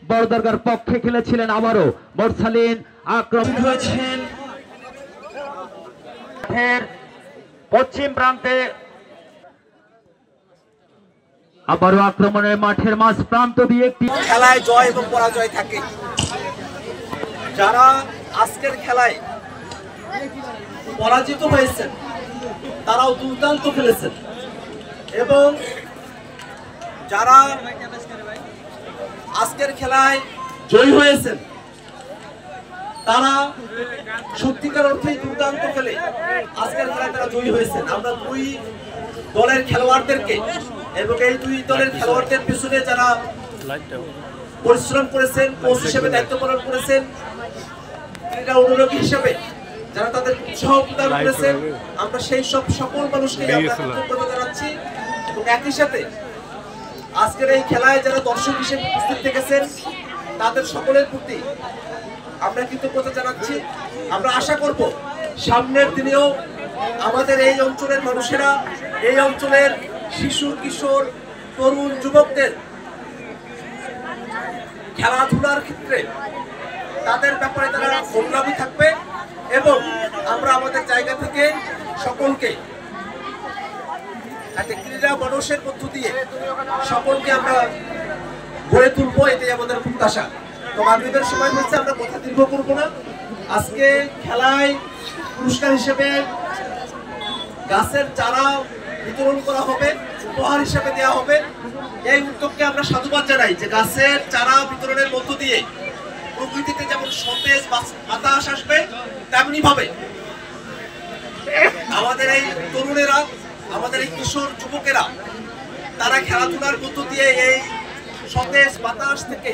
বড়দরগার পক্ষে খেলেছিলেন। আবারও মোরসালিন আক্রমণ হয়েছেন পশ্চিম প্রান্তে, আবারও আক্রমণের মাঠের মাঝ প্রান্ত দিয়ে একটি খেলায় জয় এবং পরাজয় থাকে। যারা আজকের খেলায় পরাজিত হয়েছেন তারাও দুর্দান্ত খেলেছেন, এবং যারা আজকের খেলায় জয়ী হয়েছেন তারা সত্যিকার অর্থেই দুর্দান্ত খেলে আজকের খেলায় তারা জয়ী হয়েছেন। আমরা দুই দলের খেলোয়াড়দেরকে এবং এই দুই দলের খেলোয়াড়দের পিছনে যারা পরিশ্রম করেছেন, কোচ হিসেবে দায়িত্ব পালন করেছেন, ক্রীড়া অনুরাগী হিসেবে যারা তাদের উৎসাহ প্রদান করেছেন, আমরা সেই সব সকল মানুষকে কৃতজ্ঞতা জানাচ্ছি। এবং একই সাথে আজকের এই খেলায় যারা দর্শক হিসেবে উপস্থিত থেকেছেন তাদের সকলের প্রতি আমরা কৃতজ্ঞতা জানাচ্ছি। আমরা আশা করব সামনের দিনেও আমাদের এই অঞ্চলের মানুষেরা, এই অঞ্চলের শিশু কিশোর তরুণ যুবকদের খেলাধুলার ক্ষেত্রে তাদের ব্যাপারে তারা সংগ্রামী থাকবে, এবং আমরা আমাদের জায়গা থেকে সকলকে একটা ক্রীড়া মানুষের মধ্য দিয়ে সকলকে আমরা গড়ে তুলবো, এটাই আমাদের প্রত্যাশা। তো মাগরিবের সময় হচ্ছে, আমরা কথা দীর্ঘ করব না। আজকে খেলায় পুরস্কার হিসেবে গাছের চারা বিতরণ করা হবে, উপহার হিসেবে দেওয়া হবে। এই উদ্যোগকে আমরা সাধুবাদ জানাই যে গাছের চারা বিতরণের মধ্য দিয়ে প্রকৃতিতে যেমন সতেজ বাতাস আসবে, তেমনি ভাবে আমাদের এই তরুণেরা, আমাদের এই কিশোর যুবকেরা তারা খেলাধুলার মধ্য দিয়ে এই সতেজ বাতাস থেকে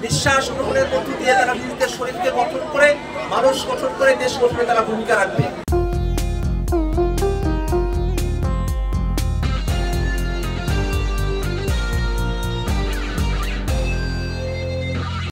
নিঃশ্বাস গ্রহণের মধ্য দিয়ে তারা নিজেদের শরীরকে গঠন করে, মানুষ গঠন করে দেশ গঠনে তারা ভূমিকা রাখবে।